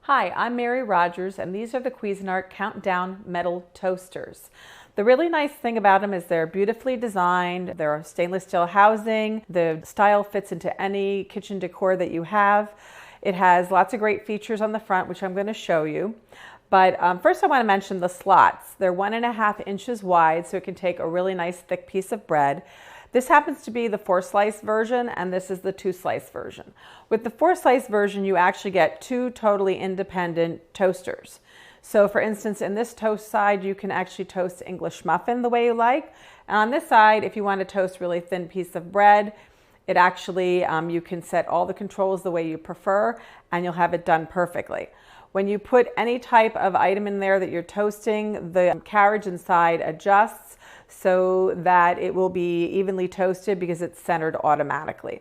Hi, I'm Mary Rogers, and these are the Cuisinart Countdown Metal Toasters. The really nice thing about them is they're beautifully designed. They're stainless steel housing. The style fits into any kitchen decor that you have. It has lots of great features on the front, which I'm going to show you. But first I want to mention the slots. They're 1.5 inches wide, so it can take a really nice thick piece of bread. This happens to be the 4-slice version, and this is the 2-slice version. With the 4-slice version, you actually get 2 totally independent toasters. So for instance, in this toast side, you can actually toast English muffin the way you like. And on this side, if you want to toast a really thin piece of bread, it actually, you can set all the controls the way you prefer, and you'll have it done perfectly. When you put any type of item in there that you're toasting, the carriage inside adjusts so that it will be evenly toasted because it's centered automatically.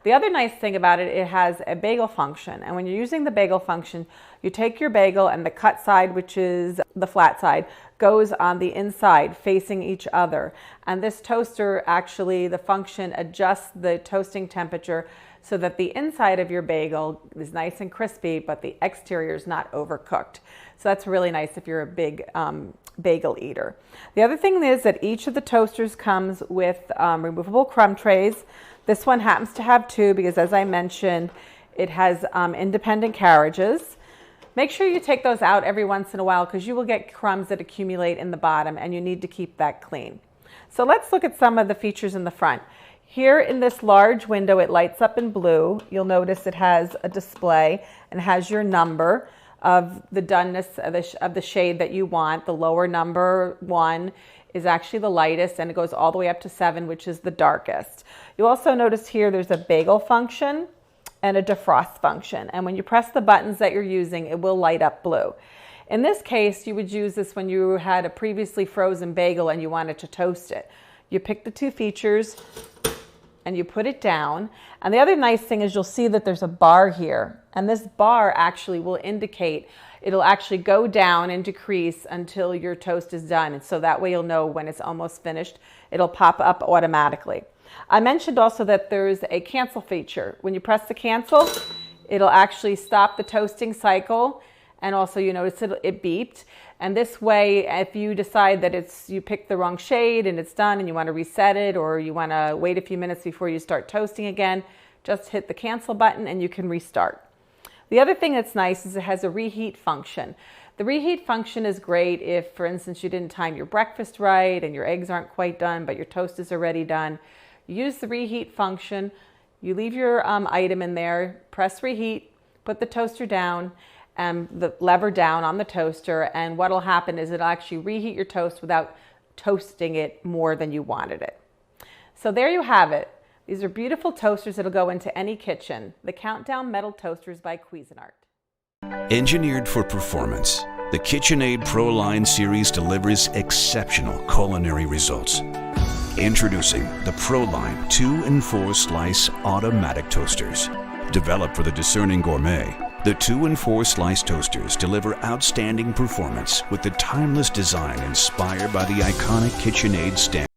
The other nice thing about it, it has a bagel function. And when you're using the bagel function, you take your bagel and the cut side, which is the flat side, goes on the inside facing each other. And this toaster actually, the function adjusts the toasting temperature so that the inside of your bagel is nice and crispy, but the exterior is not overcooked. So that's really nice if you're a big bagel eater. The other thing is that each of the toasters comes with removable crumb trays. This one happens to have 2 because, as I mentioned, it has independent carriages. Make sure you take those out every once in a while because you will get crumbs that accumulate in the bottom, and you need to keep that clean. So let's look at some of the features in the front. Here in this large window, it lights up in blue. You'll notice it has a display and has your number of the doneness of the shade that you want. The lower number 1 is actually the lightest, and it goes all the way up to 7, which is the darkest. You'll also notice here there's a bagel function and a defrost function. And when you press the buttons that you're using, it will light up blue. In this case, you would use this when you had a previously frozen bagel and you wanted to toast it. You pick the 2 features and you put it down. And the other nice thing is you'll see that there's a bar here. And this bar actually will indicate, it'll actually go down and decrease until your toast is done. And so that way you'll know when it's almost finished. It'll pop up automatically. I mentioned also that there's a cancel feature. When you press the cancel, it'll actually stop the toasting cycle. And also you notice it beeped. And this way, if you decide that you picked the wrong shade and it's done and you want to reset it, or you want to wait a few minutes before you start toasting again, just hit the cancel button and you can restart. The other thing that's nice is it has a reheat function. The reheat function is great if, for instance, you didn't time your breakfast right and your eggs aren't quite done, but your toast is already done. You use the reheat function, you leave your item in there, press reheat, put the toaster down, and the lever down on the toaster, and what will happen is it'll actually reheat your toast without toasting it more than you wanted it. So there you have it. These are beautiful toasters that'll go into any kitchen. The Countdown Metal Toasters by Cuisinart. Engineered for performance, the KitchenAid Pro Line series delivers exceptional culinary results. Introducing the Pro Line 2 and 4 slice automatic toasters. Developed for the discerning gourmet, the 2 and 4 slice toasters deliver outstanding performance with the timeless design inspired by the iconic KitchenAid stand.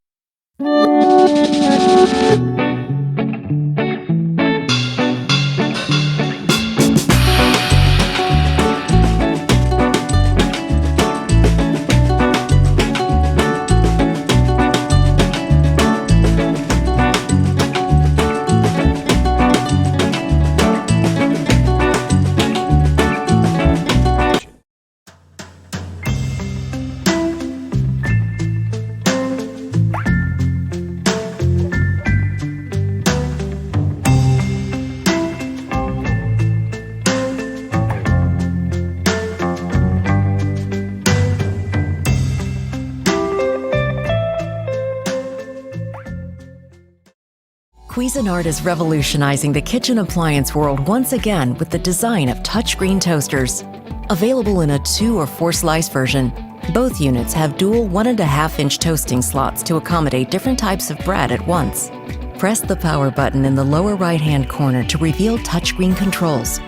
Cuisinart is revolutionizing the kitchen appliance world once again with the design of touchscreen toasters. Available in a 2 or 4 slice version, both units have dual 1.5-inch toasting slots to accommodate different types of bread at once. Press the power button in the lower right-hand corner to reveal touchscreen controls.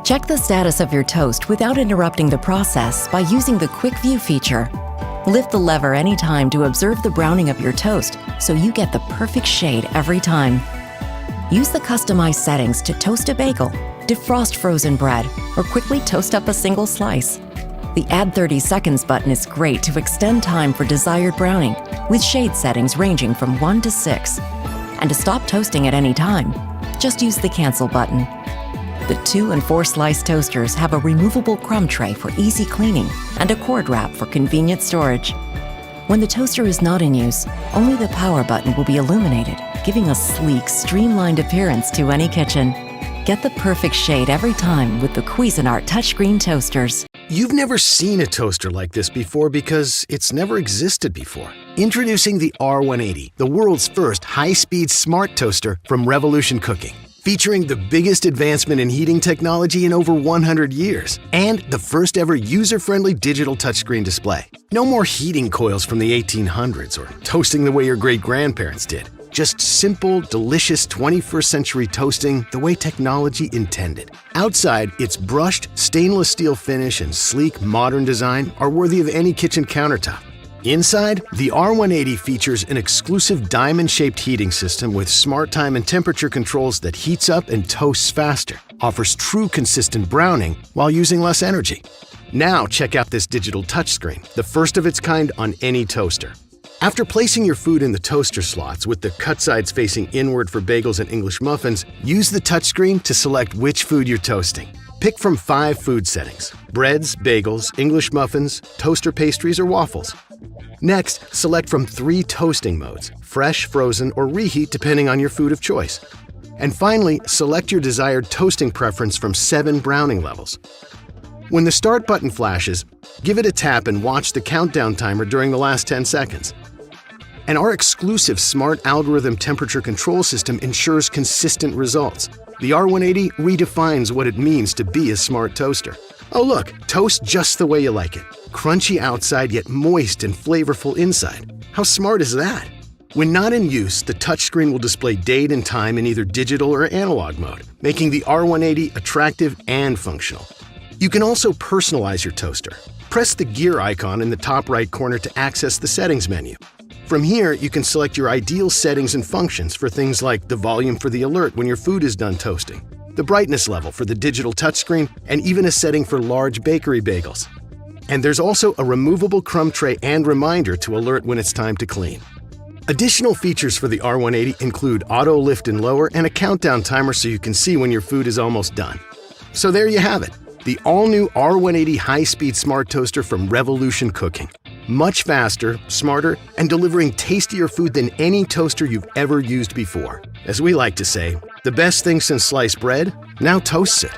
Check the status of your toast without interrupting the process by using the Quick View feature. Lift the lever anytime to observe the browning of your toast so you get the perfect shade every time. Use the customized settings to toast a bagel, defrost frozen bread, or quickly toast up a single slice. The Add 30 Seconds button is great to extend time for desired browning, with shade settings ranging from 1 to 6. And to stop toasting at any time, just use the Cancel button. The 2 and 4 slice toasters have a removable crumb tray for easy cleaning and a cord wrap for convenient storage. When the toaster is not in use, only the power button will be illuminated, giving a sleek, streamlined appearance to any kitchen. Get the perfect shade every time with the Cuisinart touchscreen toasters. You've never seen a toaster like this before because it's never existed before. Introducing the R180, the world's first high-speed smart toaster from Revolution Cooking. Featuring the biggest advancement in heating technology in over 100 years and the first ever user-friendly digital touchscreen display. No more heating coils from the 1800s or toasting the way your great-grandparents did. Just simple, delicious 21st century toasting the way technology intended. Outside, its brushed stainless steel finish and sleek, modern design are worthy of any kitchen countertop. Inside, the R180 features an exclusive diamond-shaped heating system with smart time and temperature controls that heats up and toasts faster, offers true consistent browning while using less energy. Now check out this digital touchscreen, the first of its kind on any toaster. After placing your food in the toaster slots with the cut sides facing inward for bagels and English muffins, use the touchscreen to select which food you're toasting. Pick from 5 food settings: breads, bagels, English muffins, toaster pastries, or waffles. Next, select from 3 toasting modes: fresh, frozen, or reheat depending on your food of choice. And finally, select your desired toasting preference from 7 browning levels. When the start button flashes, give it a tap and watch the countdown timer during the last 10 seconds. And our exclusive smart algorithm temperature control system ensures consistent results. The R180 redefines what it means to be a smart toaster. Oh look, toast just the way you like it. Crunchy outside yet moist and flavorful inside. How smart is that? When not in use, the touchscreen will display date and time in either digital or analog mode, making the R180 attractive and functional. You can also personalize your toaster. Press the gear icon in the top right corner to access the settings menu. From here, you can select your ideal settings and functions for things like the volume for the alert when your food is done toasting, the brightness level for the digital touchscreen, and even a setting for large bakery bagels. And there's also a removable crumb tray and reminder to alert when it's time to clean. Additional features for the R180 include auto lift and lower and a countdown timer so you can see when your food is almost done. So there you have it, the all-new R180 high-speed smart toaster from Revolution Cooking. Much faster, smarter, and delivering tastier food than any toaster you've ever used before. As we like to say, the best thing since sliced bread now toasts it.